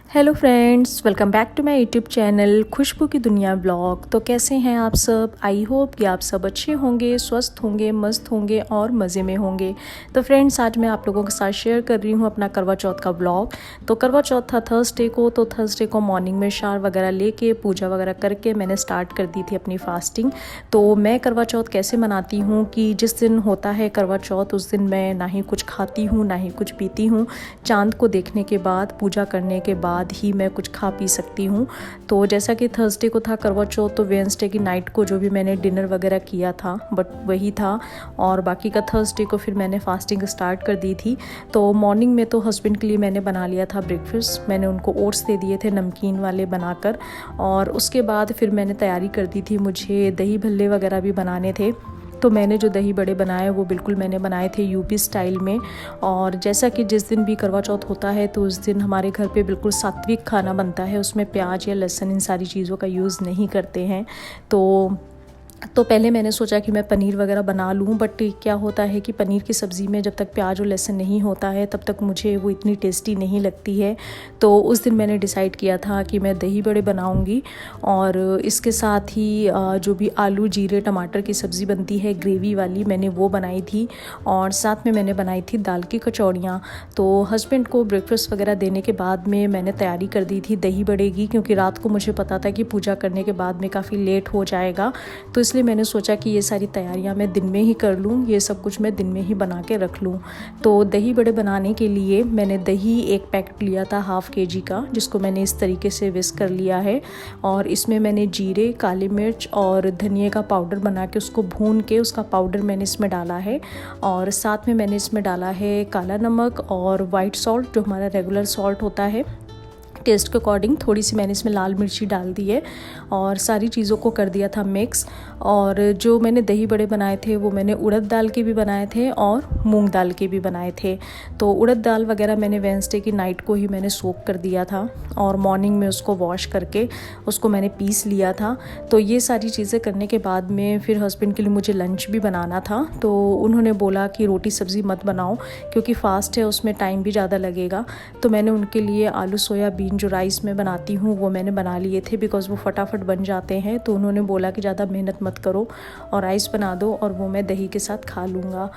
Hello friends, welcome back to my YouTube channel Khushboo की दुनिया blog. तो कैसे हैं आप सब? आई होप कि आप सब अच्छे होंगे, स्वस्थ होंगे, मस्त होंगे और मज़े में होंगे। तो फ्रेंड्स, आज मैं आप लोगों के साथ शेयर कर रही हूँ अपना करवा चौथ का ब्लॉग। तो करवा चौथ था थर्सडे को, तो थर्सडे को मॉर्निंग में शार वगैरह लेके पूजा वगैरह करके मैंने स्टार्ट कर दी थी अपनी फास्टिंग। तो मैं करवा चौथ कैसे मनाती हूँ कि जिस दिन होता है करवा चौथ उस दिन मैं ना ही कुछ खाती हूँ ना ही कुछ पीती हूँ। चाँद को देखने के बाद, पूजा करने के बाद ही मैं कुछ खा पी सकती हूँ। तो जैसा कि थर्सडे को था करवा चौथ, तो वेडनेसडे की नाइट को जो भी मैंने डिनर वगैरह किया था बट वही था, और बाकी का थर्सडे को फिर मैंने फास्टिंग स्टार्ट कर दी थी। तो मॉर्निंग में तो हस्बैंड के लिए मैंने बना लिया था ब्रेकफास्ट। मैंने उनको ओट्स दे दिए थे नमकीन वाले बनाकर, और उसके बाद फिर मैंने तैयारी कर दी थी, मुझे दही भल्ले वगैरह भी बनाने थे। तो मैंने जो दही बड़े बनाए वो बिल्कुल मैंने बनाए थे यूपी स्टाइल में। और जैसा कि जिस दिन भी करवा चौथ होता है तो उस दिन हमारे घर पे बिल्कुल सात्विक खाना बनता है, उसमें प्याज या लहसुन इन सारी चीज़ों का यूज़ नहीं करते हैं। तो पहले मैंने सोचा कि मैं पनीर वगैरह बना लूँ, बट क्या होता है कि पनीर की सब्ज़ी में जब तक प्याज और लहसुन नहीं होता है तब तक मुझे वो इतनी टेस्टी नहीं लगती है। तो उस दिन मैंने डिसाइड किया था कि मैं दही बड़े बनाऊँगी, और इसके साथ ही जो भी आलू जीरे टमाटर की सब्ज़ी बनती है ग्रेवी वाली, मैंने वो बनाई थी। और साथ में मैंने बनाई थी दाल की कचौड़ियाँ। तो हस्बैंड को ब्रेकफास्ट वगैरह देने के बाद में मैंने तैयारी कर दी थी दही बड़े की, क्योंकि रात को मुझे पता था कि पूजा करने के बाद में काफ़ी लेट हो जाएगा। तो इसलिए मैंने सोचा कि ये सारी तैयारियां मैं दिन में ही कर लूँ, ये सब कुछ मैं दिन में ही बना के रख लूँ। तो दही बड़े बनाने के लिए मैंने दही एक पैकेट लिया था हाफ़ kg का, जिसको मैंने इस तरीके से विस्क कर लिया है। और इसमें मैंने जीरे, काली मिर्च और धनिया का पाउडर बना के उसको भून के उसका पाउडर मैंने इसमें डाला है। और साथ में मैंने इसमें डाला है काला नमक और वाइट सॉल्ट, जो हमारा रेगुलर सॉल्ट होता है। टेस्ट के अकॉर्डिंग थोड़ी सी मैंने इसमें लाल मिर्ची डाल दी है, और सारी चीज़ों को कर दिया था मिक्स। और जो मैंने दही बड़े बनाए थे वो मैंने उड़द दाल के भी बनाए थे और मूंग दाल के भी बनाए थे। तो उड़द दाल वगैरह मैंने वेडनेसडे की नाइट को ही मैंने सोक कर दिया था, और मॉर्निंग में उसको वॉश करके उसको मैंने पीस लिया था। तो ये सारी चीज़ें करने के बाद में फिर हस्बैंड के लिए मुझे लंच भी बनाना था। तो उन्होंने बोला कि रोटी सब्ज़ी मत बनाओ क्योंकि फास्ट है, उसमें टाइम भी ज़्यादा लगेगा। तो मैंने उनके लिए आलू सोयाबीन जो राइस में बनाती हूँ वो मैंने बना लिए थे, बिकॉज़ वो फटाफट बन जाते हैं। तो उन्होंने बोला कि ज़्यादा मेहनत मत करो और राइस बना दो, और वो मैं दही के साथ खा लूँगा।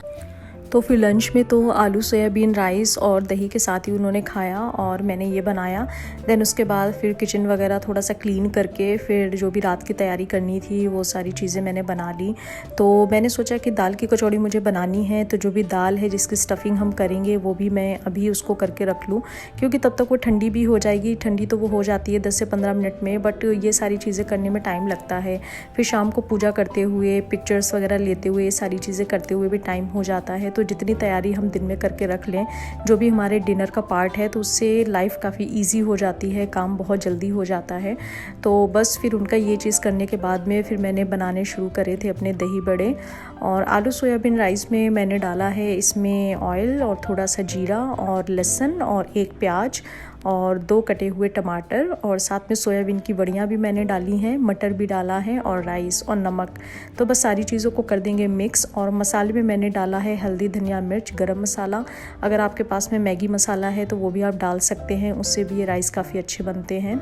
तो फिर लंच में तो आलू सोयाबीन राइस और दही के साथ ही उन्होंने खाया, और मैंने ये बनाया। देन उसके बाद फिर किचन वगैरह थोड़ा सा क्लीन करके फिर जो भी रात की तैयारी करनी थी वो सारी चीज़ें मैंने बना ली। तो मैंने सोचा कि दाल की कचौड़ी मुझे बनानी है, तो जो भी दाल है जिसकी स्टफिंग हम करेंगे वो भी मैं अभी उसको करके रख लूँ, क्योंकि तब तक वो ठंडी भी हो जाएगी। ठंडी तो वो हो जाती है 10 से 15 मिनट में, बट ये सारी चीज़ें करने में टाइम लगता है। फिर शाम को पूजा करते हुए, पिक्चर्स वगैरह लेते हुए, ये सारी चीज़ें करते हुए भी टाइम हो जाता है। तो जितनी तैयारी हम दिन में करके रख लें, जो भी हमारे डिनर का पार्ट है, तो उससे लाइफ काफ़ी इजी हो जाती है, काम बहुत जल्दी हो जाता है। तो बस फिर उनका ये चीज़ करने के बाद में फिर मैंने बनाने शुरू करे थे अपने दही बड़े। और आलू सोयाबीन राइस में मैंने डाला है इसमें ऑयल और थोड़ा सा जीरा और लहसुन और एक प्याज और 2 कटे हुए टमाटर, और साथ में सोयाबीन की बड़ियाँ भी मैंने डाली हैं, मटर भी डाला है और राइस और नमक। तो बस सारी चीज़ों को कर देंगे मिक्स। और मसाले में मैंने डाला है हल्दी, धनिया, मिर्च, गरम मसाला। अगर आपके पास में मैगी मसाला है तो वो भी आप डाल सकते हैं, उससे भी ये राइस काफ़ी अच्छे बनते हैं।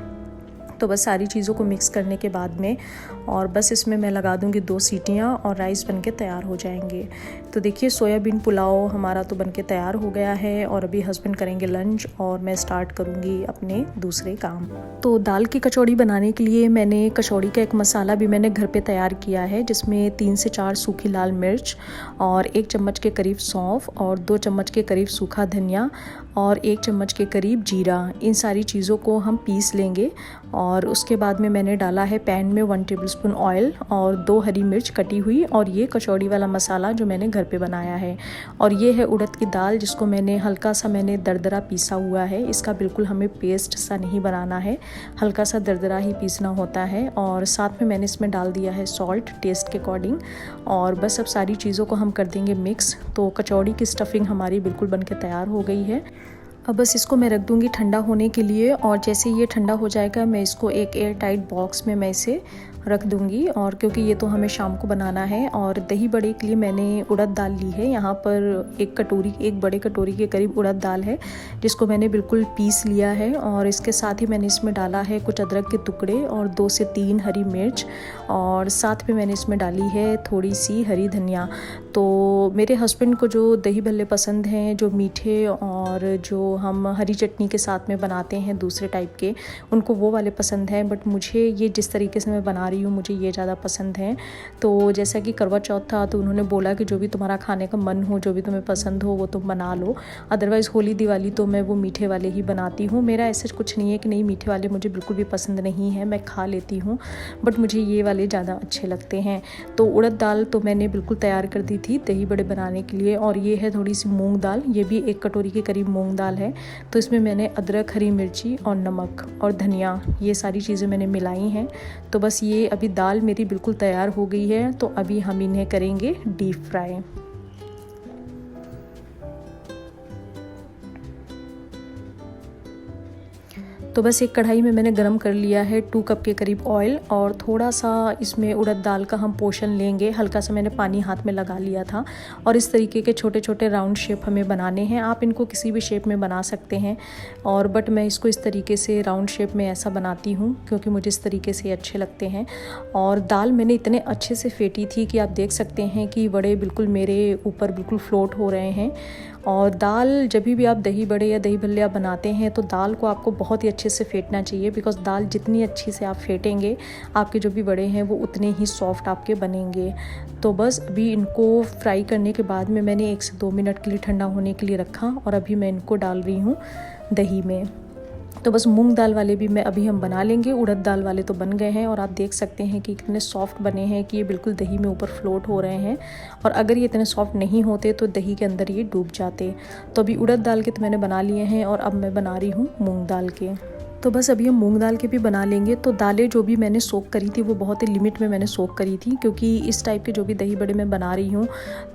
तो बस सारी चीज़ों को मिक्स करने के बाद में, और बस इसमें मैं लगा दूंगी 2 सीटियाँ और राइस बनके तैयार हो जाएंगे। तो देखिए सोयाबीन पुलाव हमारा तो बनके तैयार हो गया है, और अभी हस्बैंड करेंगे लंच और मैं स्टार्ट करूँगी अपने दूसरे काम। तो दाल की कचौड़ी बनाने के लिए मैंने कचौड़ी का एक मसाला भी मैंने घर पे तैयार किया है, जिसमें 3 से 4 सूखी लाल मिर्च और 1 चम्मच के करीब सौंफ और 2 चम्मच के करीब सूखा धनिया और 1 चम्मच के करीब जीरा, इन सारी चीज़ों को हम पीस लेंगे। और उसके बाद में मैंने डाला है पैन में 1 टेबलस्पून ऑयल और 2 हरी मिर्च कटी हुई, और ये कचौड़ी वाला मसाला जो मैंने घर पे बनाया है। और ये है उड़द की दाल, जिसको मैंने हल्का सा मैंने दरदरा पीसा हुआ है। इसका बिल्कुल हमें पेस्ट सा नहीं बनाना है, हल्का सा दरदरा ही पीसना होता है। और साथ में मैंने इसमें डाल दिया है सॉल्ट टेस्ट के अकॉर्डिंग। और बस अब सारी चीज़ों को हम कर देंगे मिक्स। तो कचौड़ी की स्टफिंग हमारी बिल्कुल बन के तैयार हो गई है। अब बस इसको मैं रख दूँगी ठंडा होने के लिए, और जैसे ये ठंडा हो जाएगा मैं इसको एक एयर टाइट बॉक्स में मैं इसे रख दूँगी। और क्योंकि ये तो हमें शाम को बनाना है। और दही बड़े के लिए मैंने उड़द दाल ली है। यहाँ पर एक बड़े कटोरी के करीब उड़द दाल है, जिसको मैंने बिल्कुल पीस लिया है। और इसके साथ ही मैंने इसमें डाला है कुछ अदरक के टुकड़े और 2 से 3 हरी मिर्च, और साथ में मैंने इसमें डाली है थोड़ी सी हरी धनिया। तो मेरे हस्बैंड को जो दही भल्ले पसंद हैं, जो मीठे और जो हम हरी चटनी के साथ में बनाते हैं दूसरे टाइप के, उनको वो वाले पसंद हैं। बट मुझे ये जिस तरीके से मैं बना रही हूँ, मुझे ये ज़्यादा पसंद है। तो जैसा कि करवा चौथ था, तो उन्होंने बोला कि जो भी तुम्हारा खाने का मन हो, जो भी तुम्हें पसंद हो, वो तुम बना लो। अदरवाइज़ होली दिवाली तो मैं वो मीठे वाले ही बनाती हूँ। मेरा ऐसा कुछ नहीं है कि नहीं, मीठे वाले मुझे बिल्कुल भी पसंद नहीं है, मैं खा लेती हूँ, बट मुझे ये वाले ज़्यादा अच्छे लगते हैं। तो उड़द दाल तो मैंने बिल्कुल तैयार कर दी थी दही बड़े बनाने के लिए। और ये है थोड़ी सी मूंग दाल, ये भी 1 कटोरी के करीब मूंग दाल है। तो इसमें मैंने अदरक, हरी मिर्ची और नमक और धनिया, ये सारी चीज़ें मैंने मिलाई हैं। तो बस ये अभी दाल मेरी बिल्कुल तैयार हो गई है। तो अभी हम इन्हें करेंगे डीप फ्राई। तो बस एक कढ़ाई में मैंने गरम कर लिया है 2 कप के करीब ऑयल, और थोड़ा सा इसमें उड़द दाल का हम पोर्शन लेंगे। हल्का सा मैंने पानी हाथ में लगा लिया था। और इस तरीके के छोटे छोटे राउंड शेप हमें बनाने हैं। आप इनको किसी भी शेप में बना सकते हैं, और बट मैं इसको इस तरीके से राउंड शेप में ऐसा बनाती हूँ क्योंकि मुझे इस तरीके से अच्छे लगते हैं। और दाल मैंने इतने अच्छे से फेंटी थी कि आप देख सकते हैं कि बड़े बिल्कुल मेरे ऊपर बिल्कुल फ्लोट हो रहे हैं। और दाल जब भी आप दही बड़े या दही भल्ले आप बनाते हैं, तो दाल को आपको बहुत ही अच्छे से फेंटना चाहिए, बिकॉज़ दाल जितनी अच्छी से आप फेंटेंगे, आपके जो भी बड़े हैं वो उतने ही सॉफ्ट आपके बनेंगे। तो बस अभी इनको फ्राई करने के बाद में मैंने 1 से 2 मिनट के लिए ठंडा होने के लिए रखा, और अभी मैं इनको डाल रही हूँ दही में। तो बस मूंग दाल वाले भी अभी हम बना लेंगे, उड़द दाल वाले तो बन गए हैं। और आप देख सकते हैं कि कितने सॉफ्ट बने हैं कि ये बिल्कुल दही में ऊपर फ्लोट हो रहे हैं। और अगर ये इतने सॉफ्ट नहीं होते तो दही के अंदर ये डूब जाते। तो अभी उड़द दाल के तो मैंने बना लिए हैं, और अब मैं बना रही हूँ मूंग दाल के। तो बस अभी हम मूंग दाल के भी बना लेंगे। तो दालें जो भी मैंने सोक करी थी, वो बहुत ही लिमिट में मैंने सोक करी थी, क्योंकि इस टाइप के जो भी दही बड़े मैं बना रही हूँ,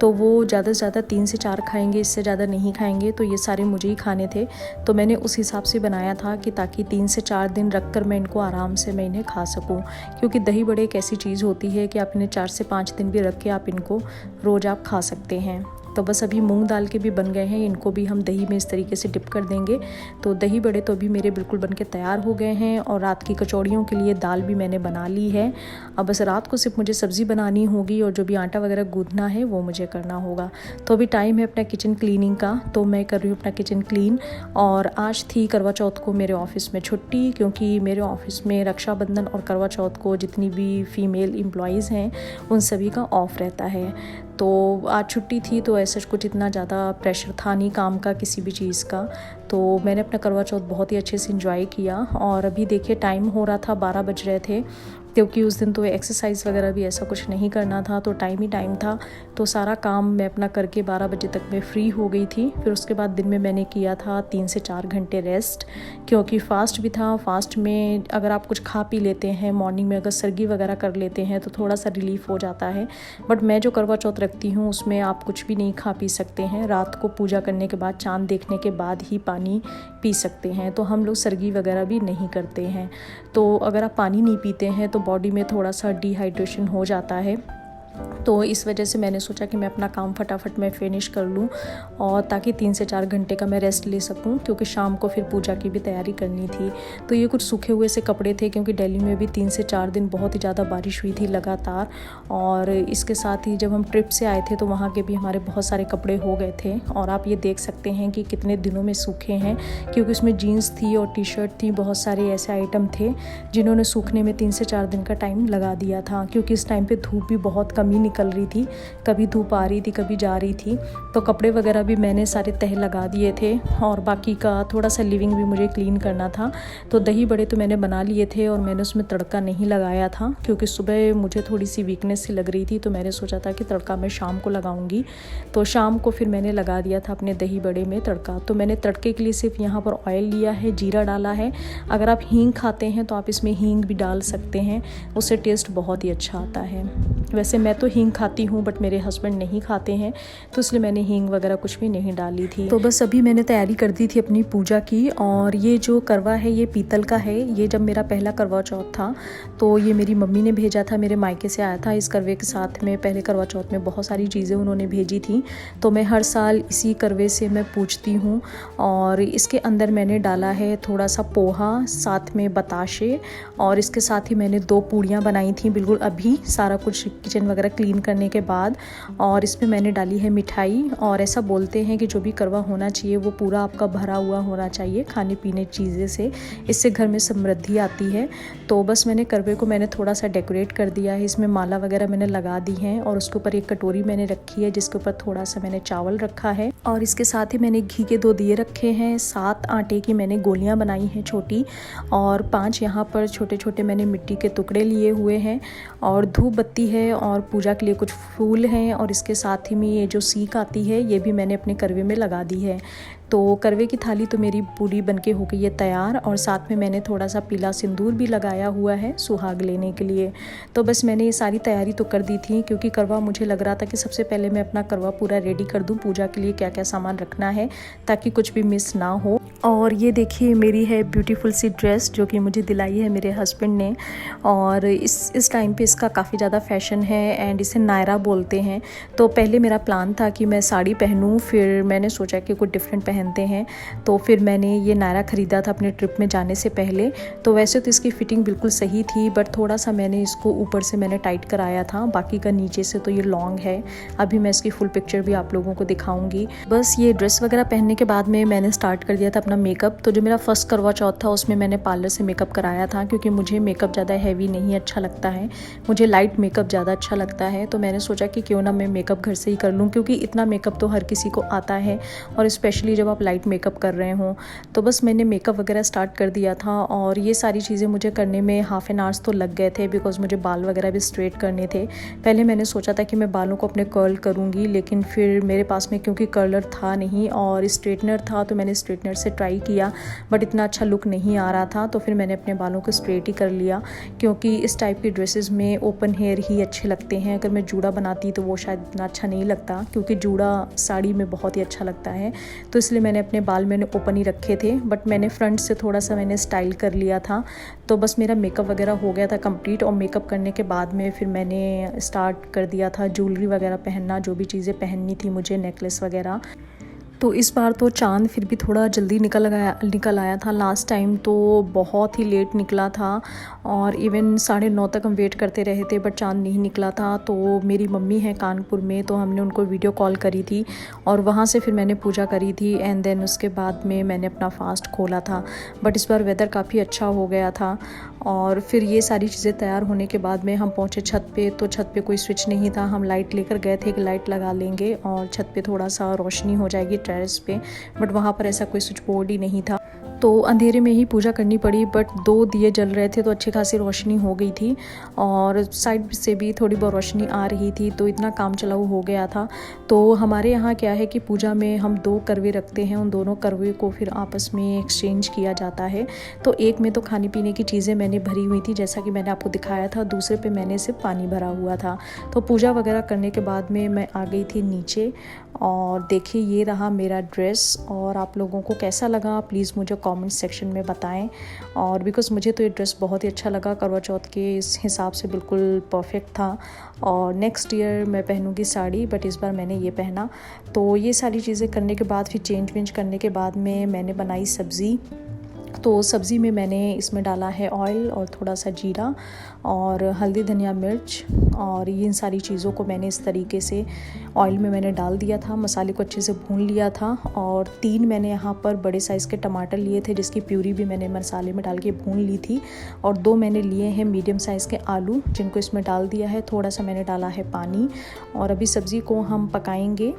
तो वो ज़्यादा से ज़्यादा 3 से 4 खाएंगे, इससे ज़्यादा नहीं खाएंगे। तो ये सारे मुझे ही खाने थे, तो मैंने उस हिसाब से बनाया था कि ताकि 3 से 4 दिन रख कर मैं इनको आराम से मैं इन्हें खा सकूँ। क्योंकि दही बड़े एक ऐसी चीज़ होती है कि आप इन्हें 4 से 5 दिन भी रख के आप इनको रोज़ आप खा सकते हैं। तो बस अभी मूंग दाल के भी बन गए हैं, इनको भी हम दही में इस तरीके से डिप कर देंगे। तो दही बड़े तो अभी मेरे बिल्कुल बनके तैयार हो गए हैं। और रात की कचौड़ियों के लिए दाल भी मैंने बना ली है। अब बस रात को सिर्फ मुझे सब्ज़ी बनानी होगी, और जो भी आटा वगैरह गूँथना है वो मुझे करना होगा। तो अभी टाइम है अपना किचन क्लीनिंग का, तो मैं कर रही हूँ अपना किचन क्लीन। और आज थी करवा चौथ को मेरे ऑफिस में छुट्टी, क्योंकि मेरे ऑफिस में रक्षाबंधन और करवा चौथ को जितनी भी फीमेल एम्प्लॉयज़ हैं उन सभी का ऑफ रहता है। तो आज छुट्टी थी, तो ऐसा कुछ इतना ज़्यादा प्रेशर था नहीं काम का, किसी भी चीज़ का। तो मैंने अपना करवा चौथ बहुत ही अच्छे से एंजॉय किया। और अभी देखिए टाइम हो रहा था 12 बज रहे थे, क्योंकि उस दिन तो एक्सरसाइज वगैरह भी ऐसा कुछ नहीं करना था, तो टाइम ही टाइम था। तो सारा काम मैं अपना करके 12 बजे तक मैं फ्री हो गई थी। फिर उसके बाद दिन में मैंने किया था 3 से 4 घंटे रेस्ट, क्योंकि फास्ट भी था। फास्ट में अगर आप कुछ खा पी लेते हैं, मॉर्निंग में अगर सर्गी वगैरह कर लेते हैं, तो थोड़ा सा रिलीफ हो जाता है। बट मैं जो करवा चौथ रखती हूँ उसमें आप कुछ भी नहीं खा पी सकते हैं। रात को पूजा करने के बाद, चाँद देखने के बाद ही पानी पी सकते हैं। तो हम लोग सर्गी वगैरह भी नहीं करते हैं। तो अगर आप पानी नहीं पीते हैं तो बॉडी में थोड़ा सा डिहाइड्रेशन हो जाता है। तो इस वजह से मैंने सोचा कि मैं अपना काम फटाफट मैं फिनिश कर लूँ, और ताकि 3 से 4 घंटे का मैं रेस्ट ले सकूँ, क्योंकि शाम को फिर पूजा की भी तैयारी करनी थी। तो ये कुछ सूखे हुए से कपड़े थे, क्योंकि दिल्ली में भी 3 से 4 दिन बहुत ही ज़्यादा बारिश हुई थी लगातार। और इसके साथ ही जब हम ट्रिप से आए थे तो वहाँ के भी हमारे बहुत सारे कपड़े हो गए थे। और आप ये देख सकते हैं कि कितने दिनों में सूखे हैं, क्योंकि उसमें जीन्स थी और टी-शर्ट थी, बहुत सारे ऐसे आइटम थे जिन्होंने सूखने में 3 से 4 दिन का टाइम लगा दिया था। क्योंकि इस टाइम पर धूप भी बहुत कम ही निकल रही थी, कभी धूप आ रही थी कभी जा रही थी। तो कपड़े वगैरह भी मैंने सारे तह लगा दिए थे, और बाकी का थोड़ा सा लिविंग भी मुझे क्लीन करना था। तो दही बड़े तो मैंने बना लिए थे, और मैंने उसमें तड़का नहीं लगाया था, क्योंकि सुबह मुझे थोड़ी सी वीकनेस सी लग रही थी। तो मैंने सोचा था कि तड़का मैं शाम को लगाऊंगी। तो शाम को फिर मैंने लगा दिया था अपने दही बड़े में तड़का। तो मैंने तड़के के लिए सिर्फ यहाँ पर ऑयल लिया है, जीरा डाला है। अगर आप हींग खाते हैं तो आप इसमें हींग भी डाल सकते हैं, उससे टेस्ट बहुत ही अच्छा आता है। वैसे मैं तो हींग खाती हूँ बट मेरे हस्बैंड नहीं खाते हैं, तो इसलिए मैंने हींग वगैरह कुछ भी नहीं डाली थी। तो बस अभी मैंने तैयारी कर दी थी अपनी पूजा की। और ये जो करवा है ये पीतल का है। ये जब मेरा पहला करवा चौथ था तो ये मेरी मम्मी ने भेजा था, मेरे मायके से आया था। इस करवे के साथ में पहले करवा चौथ में बहुत सारी चीज़ें उन्होंने भेजी थी, तो मैं हर साल इसी करवे से मैं पूजती हूँ। और इसके अंदर मैंने डाला है थोड़ा सा पोहा, साथ में बताशे, और इसके साथ ही मैंने 2 पूड़ियाँ बनाई थी बिल्कुल अभी सारा कुछ किचन वगैरह क्लीन करने के बाद। और इसमें मैंने डाली है मिठाई। और ऐसा बोलते हैं कि जो भी करवा होना चाहिए वो पूरा आपका भरा हुआ होना चाहिए खाने पीने चीज़ें से, इससे घर में समृद्धि आती है। तो बस मैंने करवे को मैंने थोड़ा सा डेकोरेट कर दिया है, इसमें माला वगैरह मैंने लगा दी है। और उसके ऊपर एक कटोरी मैंने रखी है जिसके ऊपर थोड़ा सा मैंने चावल रखा है। और इसके साथ ही मैंने घी के 2 दिए रखे हैं, 7 आटे की मैंने गोलियां बनाई हैं छोटी, और 5 यहाँ पर छोटे छोटे मैंने मिट्टी के टुकड़े लिए हुए हैं। और धूप बत्ती है और पूजा के लिए कुछ फूल हैं। और इसके साथ ही में ये जो सीख आती है ये भी मैंने अपने करवे में लगा दी है। तो करवे की थाली तो मेरी पूरी बनके हो गई है तैयार। और साथ में मैंने थोड़ा सा पीला सिंदूर भी लगाया हुआ है सुहाग लेने के लिए। तो बस मैंने ये सारी तैयारी तो कर दी थी, क्योंकि करवा मुझे लग रहा था कि सबसे पहले मैं अपना करवा पूरा रेडी कर दूं, पूजा के लिए क्या क्या सामान रखना है ताकि कुछ भी मिस ना हो। और ये देखिए मेरी है ब्यूटीफुल सी ड्रेस जो कि मुझे दिलाई है मेरे हस्बैंड ने। और इस टाइम पे इसका काफ़ी ज़्यादा फैशन है एंड इसे नायरा बोलते हैं। तो पहले मेरा प्लान था कि मैं साड़ी पहनूं, फिर मैंने सोचा कि कुछ डिफरेंट पहनते हैं, तो फिर मैंने ये नायरा ख़रीदा था अपने ट्रिप में जाने से पहले। तो वैसे तो इसकी फ़िटिंग बिल्कुल सही थी, बट थोड़ा सा मैंने इसको ऊपर से मैंने टाइट कराया था, बाकी का नीचे से तो ये लॉन्ग है। अभी मैं इसकी फुल पिक्चर भी आप लोगों को दिखाऊंगी। बस ये ड्रेस वगैरह पहनने के बाद में मैंने स्टार्ट कर दिया था अपना मेकअप। तो जो मेरा फर्स्ट करवा चौथ था उसमें मैंने पार्लर से मेकअप कराया था, क्योंकि मुझे मेकअप ज़्यादा हैवी नहीं अच्छा लगता है, मुझे लाइट मेकअप ज़्यादा अच्छा लगता है। तो मैंने सोचा कि क्यों ना मैं मेकअप घर से ही कर लूँ, क्योंकि इतना मेकअप तो हर किसी को आता है, और स्पेशली जब आप लाइट मेकअप कर रहे हों। तो बस मैंने मेकअप वगैरह स्टार्ट कर दिया था। और ये सारी चीज़ें मुझे करने में हाफ एन आवर्स तो लग गए थे, बिकॉज मुझे बाल वगैरह भी स्ट्रेट करने थे। पहले मैंने सोचा था कि मैं बालों को अपने कर्ल करूँगी, लेकिन फिर मेरे पास में क्योंकि कर्लर था नहीं और स्ट्रेटनर था, तो मैंने स्ट्रेटनर से ट्राई किया, बट इतना अच्छा लुक नहीं आ रहा था। तो फिर मैंने अपने बालों को स्ट्रेट ही कर लिया, क्योंकि इस टाइप की ड्रेसेस में ओपन हेयर ही अच्छे लगते हैं। अगर मैं जूड़ा बनाती तो वो शायद इतना अच्छा नहीं लगता, क्योंकि जूड़ा साड़ी में बहुत ही अच्छा लगता है। तो इसलिए मैंने अपने बाल मैंने ओपन ही रखे थे, बट मैंने फ्रंट से थोड़ा सा मैंने स्टाइल कर लिया था। तो बस मेरा मेकअप वगैरह हो गया था कंप्लीट। और मेकअप करने के बाद में फिर मैंने स्टार्ट कर दिया था ज्वेलरी वगैरह पहनना, जो भी चीज़ें पहननी थी मुझे, नेकलेस वगैरह। तो इस बार तो चाँद फिर भी थोड़ा जल्दी निकल आया था। लास्ट टाइम तो बहुत ही लेट निकला था, और इवन 9:30 तक हम वेट करते रहे थे, बट चाँद नहीं निकला था। तो मेरी मम्मी है कानपुर में, तो हमने उनको वीडियो कॉल करी थी, और वहाँ से फिर मैंने पूजा करी थी। एंड देन उसके बाद में मैंने अपना फास्ट खोला था। बट इस बार वेदर काफ़ी अच्छा हो गया था। और फिर ये सारी चीज़ें तैयार होने के बाद में हम पहुँचे छत पे। तो छत पे कोई स्विच नहीं था, हम लाइट लेकर गए थे कि लाइट लगा लेंगे और छत पे थोड़ा सा रोशनी हो जाएगी टेरेस पे, बट वहाँ पर ऐसा कोई स्विच बोर्ड ही नहीं था। तो अंधेरे में ही पूजा करनी पड़ी, बट 2 दिए जल रहे थे तो अच्छी खासी रोशनी हो गई थी, और साइड से भी थोड़ी बहुत रोशनी आ रही थी, तो इतना काम चलाऊ हो गया था। तो हमारे यहाँ क्या है कि पूजा में हम 2 करवे रखते हैं, उन दोनों करवे को फिर आपस में एक्सचेंज किया जाता है। तो एक में तो खाने पीने की चीज़ें मैंने भरी हुई थी, जैसा कि मैंने आपको दिखाया था, दूसरे पे मैंने सिर्फ पानी भरा हुआ था। तो पूजा वगैरह करने के बाद में मैं आ गई थी नीचे, और देखिए ये रहा मेरा ड्रेस। और आप लोगों को कैसा लगा प्लीज़ मुझे कमेंट सेक्शन में बताएं। और बिकॉज़ मुझे तो ये ड्रेस बहुत ही अच्छा लगा, करवा चौथ के इस हिसाब से बिल्कुल परफेक्ट था। और नेक्स्ट ईयर मैं पहनूंगी साड़ी, बट इस बार मैंने ये पहना। तो ये सारी चीज़ें करने के बाद फिर चेंज वेंज करने के बाद में मैंने बनाई सब्ज़ी। तो सब्ज़ी में मैंने इसमें डाला है ऑयल और थोड़ा सा जीरा और हल्दी धनिया मिर्च, और इन सारी चीज़ों को मैंने इस तरीके से ऑयल में मैंने डाल दिया था। मसाले को अच्छे से भून लिया था। और 3 मैंने यहाँ पर बड़े साइज़ के टमाटर लिए थे, जिसकी प्यूरी भी मैंने मसाले में डाल के भून ली थी। और 2 मैंने लिए हैं मीडियम साइज़ के आलू, जिनको इसमें डाल दिया है। थोड़ा सा मैंने डाला है पानी, और अभी सब्ज़ी को हम पकाएंगे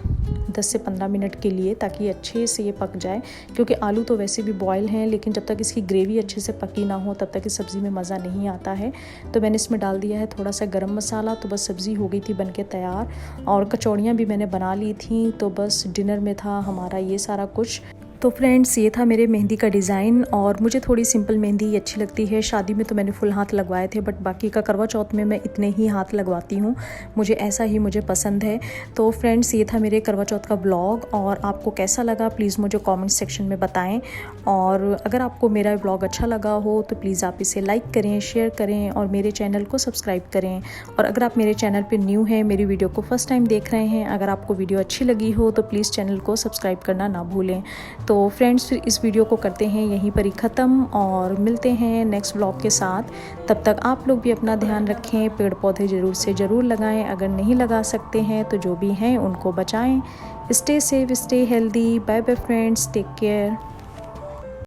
10 से 15 मिनट के लिए, ताकि अच्छे से ये पक जाए, क्योंकि आलू तो वैसे भी बॉयल हैं, लेकिन जब तक इसकी ग्रेवी अच्छे से पकी ना हो तब तक इस सब्ज़ी में मज़ा नहीं आता है। तो मैंने इसमें डाल दिया है थोड़ा सा गरम मसाला। तो बस सब्ज़ी हो गई थी बनके तैयार, और कचौड़ियाँ भी मैंने बना ली थी। तो बस डिनर में था हमारा ये सारा कुछ। तो फ्रेंड्स ये था मेरे मेहंदी का डिज़ाइन और मुझे थोड़ी सिंपल मेहंदी अच्छी लगती है। शादी में तो मैंने फुल हाथ लगवाए थे, बट बाकी का करवा चौथ में मैं इतने ही हाथ लगवाती हूँ, मुझे ऐसा ही मुझे पसंद है। तो फ्रेंड्स ये था मेरे करवा चौथ का ब्लॉग और आपको कैसा लगा प्लीज़ मुझे कमेंट सेक्शन में बताएं। और अगर आपको मेरा ब्लॉग अच्छा लगा हो तो प्लीज़ आप इसे लाइक करें, शेयर करें और मेरे चैनल को सब्सक्राइब करें। और अगर आप मेरे चैनल पर न्यू हैं, मेरी वीडियो को फर्स्ट टाइम देख रहे हैं, अगर आपको वीडियो अच्छी लगी हो तो प्लीज़ चैनल को सब्सक्राइब करना ना भूलें। तो फ्रेंड्स फिर इस वीडियो को करते हैं यहीं पर ही ख़त्म और मिलते हैं नेक्स्ट ब्लॉग के साथ। तब तक आप लोग भी अपना ध्यान रखें, पेड़ पौधे ज़रूर से ज़रूर लगाएं, अगर नहीं लगा सकते हैं तो जो भी हैं उनको बचाएं। Stay safe, stay healthy, bye bye friends, take care.